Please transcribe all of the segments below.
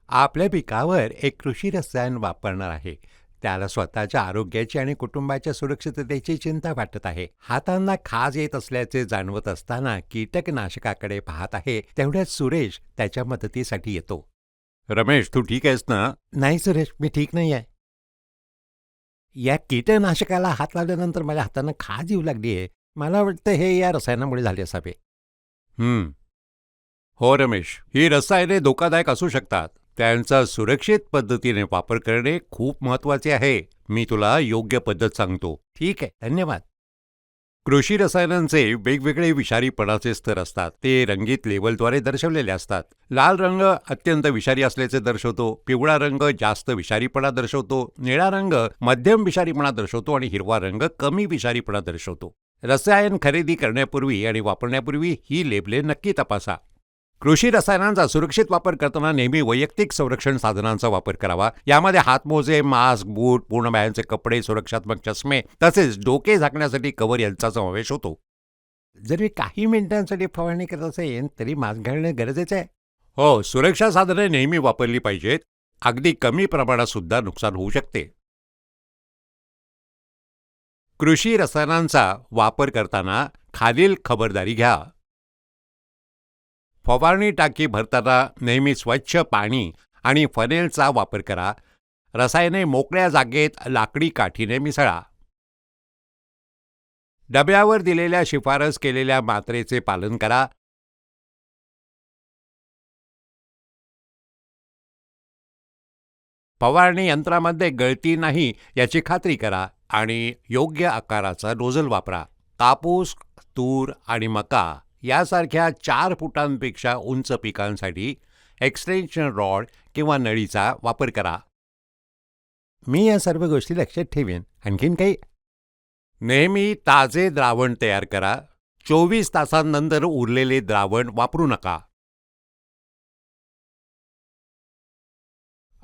आपल्या पिकावर एक कृषी रसायन वापरणार आहे. त्याला स्वतःच्या आरोग्याची आणि कुटुंबाच्या सुरक्षिततेची चिंता वाटत आहे. हातांना खाज येत असल्याचे जाणवत असताना कीटकनाशकाकडे पाहत आहे, तेवढ्यात सुरेश त्याच्या मदतीसाठी येतो. रमेश, तू ठीक आहेस ना? नाही सुरेश, मी ठीक नाही आहे. या कीटकनाशकाला हात लावल्यानंतर माझ्या हातांना खाज येऊ लागली आहे. मला वाटतं हे या रसायनामुळे झाले असावे. हो रमेश, ही रसायने धोकादायक असू शकतात. त्यांचा सुरक्षित पद्धतीने वापर करणे खूप महत्वाचे आहे. मी तुला योग्य पद्धत सांगतो. ठीक आहे, धन्यवाद. कृषी रसायनांचे वेगवेगळे विषारीपणाचे स्तर असतात. ते रंगीत लेबलद्वारे दर्शवलेले असतात. लाल रंग अत्यंत विषारी असल्याचे दर्शवतो, पिवळा रंग जास्त विषारीपणा दर्शवतो, निळा रंग मध्यम विषारीपणा दर्शवतो आणि हिरवा रंग कमी विषारीपणा दर्शवतो. रसायन खरेदी करण्यापूर्वी आणि वापरण्यापूर्वी ही लेबले नक्की तपासा. कृषी रसायनांचा सुरक्षित वापर करताना नेहमी वैयक्तिक संरक्षण साधनांचा वापर करावा. यामध्ये हातमोजे, मास्क, बूट, पूर्ण बाह्यांचे कपडे, सुरक्षात्मक चष्मे तसेच डोके झाकण्यासाठी कव्हर यांचा समावेश होतो. जर मी काही मिनिटांसाठी फवारणी करत असेल तरी मास्क घालणे गरजेचे आहे. हो, सुरक्षा साधने नेहमी वापरली पाहिजेत. अगदी कमी प्रमाणात सुद्धा नुकसान होऊ शकते. कृषी रसायनांचा वापर करताना खालील खबरदारी घ्या. फवारणी टाकी भरताना नेहमी स्वच्छ पाणी आणि फनेलचा वापर करा. रसायने मोकळ्या जागेत लाकडी काठीने मिसळा. डब्यावर दिलेल्या शिफारस केलेल्या मात्रेचे पालन करा. फवारणी यंत्रामध्ये गळती नाही याची खात्री करा आणि योग्य आकाराचा नोझल वापरा. कापूस, तूर आणि मका यासारख्या 4 फुटांपेक्षा उंच पिकांसाठी एक्सटेन्शन रॉड किंवा नळीचा वापर करा. मी या सर्व गोष्टी लक्षात ठेवेन. आणखीन काही? नेहमी ताजे द्रावण तयार करा. 24 तासांनंतर उरलेले द्रावण वापरू नका.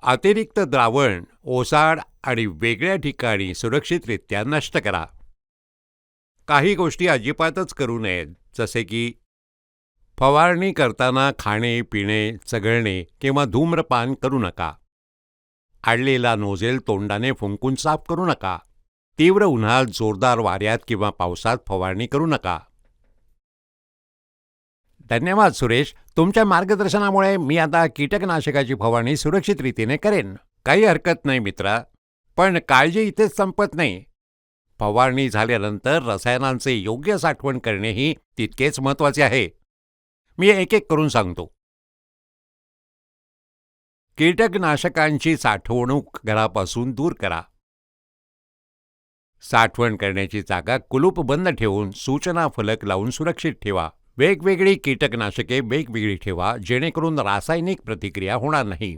अतिरिक्त द्रावण ओसाड आणि वेगळ्या ठिकाणी सुरक्षितरित्या नष्ट करा. काही गोष्टी अजिबातच करू नयेत, जसे की फवारणी करताना खाणे, पिणे, चघळणे किंवा धूम्रपान करू नका. आडलेला नोझेल तोंडाने फुंकून साफ करू नका. तीव्र उन्हात, जोरदार वाऱ्यात किंवा पावसात फवारणी करू नका. धन्यवाद सुरेश, तुमच्या मार्गदर्शनामुळे मी आता कीटकनाशकाची फवारणी सुरक्षित रीतीने करेन. काही हरकत नाही मित्रा, पण काळजी इथेच संपत नाही. फवारणी झाल्यानंतर रसायनांचे योग्य साठवण करणेही तितकेच महत्त्वाचे आहे. मी एक एक करून सांगतो. कीटकनाशकांची साठवणूक घरापासून दूर करा. साठवण करण्याची जागा कुलूपबंद ठेवून सूचना फलक लावून सुरक्षित ठेवा. वेगवेगळी कीटकनाशके वेगवेगळी ठेवा, जेणेकरून रासायनिक प्रतिक्रिया होणार नाही.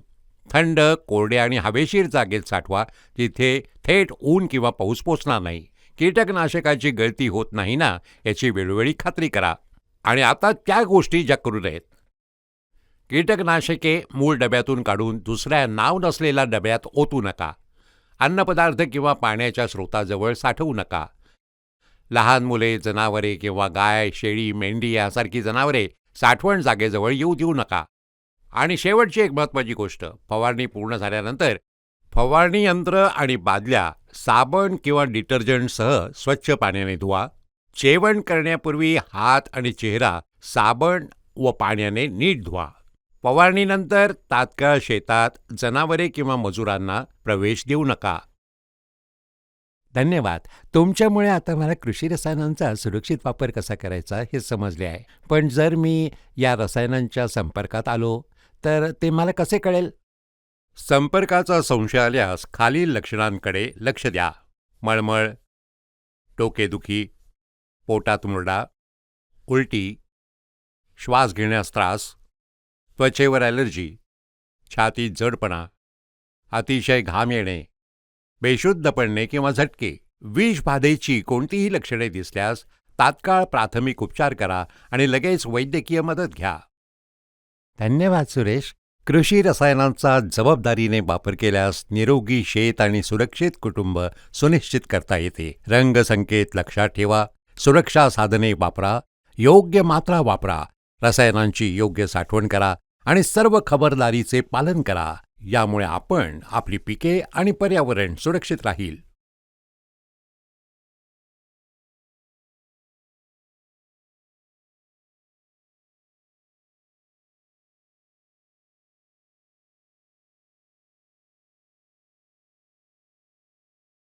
थंड, कोरड्या आणि हवेशीर जागेत साठवा, जिथे थेट ऊन किंवा पाऊस पोचणार नाही. कीटकनाशकाची गळती होत नाही ना याची वेळोवेळी खात्री करा. आणि आता त्या गोष्टी ज्या करू नयेत. कीटकनाशके मूळ डब्यातून काढून दुसऱ्या नाव नसलेल्या डब्यात ओतू नका. अन्नपदार्थ किंवा पाण्याच्या स्रोताजवळ साठवू नका. लहान मुले, जनावरे किंवा गाय, शेळी, मेंढी यासारखी जनावरे साठवण जागेजवळ येऊ देऊ नका. आणि शेवटची एक महत्त्वाची गोष्ट, फवारणी पूर्ण झाल्यानंतर फवारणी यंत्र आणि बादल्या साबण किंवा डिटर्जंटसह स्वच्छ पाण्याने धुवा. जेवण करण्यापूर्वी हात आणि चेहरा साबण व पाण्याने नीट धुवा. फवारणीनंतर तात्काळ शेतात जनावरे किंवा मजुरांना प्रवेश देऊ नका. धन्यवाद. तुमच्यामुळे आता मला कृषी रसायनांचा सुरक्षित वापर कसा करायचा हे समजले आहे. पण जर मी या रसायनांच्या संपर्कात आलो तर ते मला कसे कळेल? संपर्काचा संशय आल्यास खालील लक्षणांकडे लक्ष द्या. मळमळ, डोकेदुखी, पोटात मुरडा, उलटी, श्वास घेण्यास त्रास, त्वचेवर ॲलर्जी, छातीत जडपणा, अतिशय घाम येणे, बेशुद्ध पडणे किंवा झटके. विषबाधेची कोणतीही लक्षणे दिसल्यास तात्काळ प्राथमिक उपचार करा आणि लगेच वैद्यकीय मदत घ्या. धन्यवाद सुरेश. कृषी रसायनांचा जबाबदारीने वापर केल्यास निरोगी शेत आणि सुरक्षित कुटुंब सुनिश्चित करता येते. रंगसंकेत लक्षात ठेवा, सुरक्षा साधने वापरा, योग्य मात्रा वापरा, रसायनांची योग्य साठवण करा आणि सर्व खबरदारीचे पालन करा. यामुळे आपण, आपली पिके आणि पर्यावरण सुरक्षित राहील.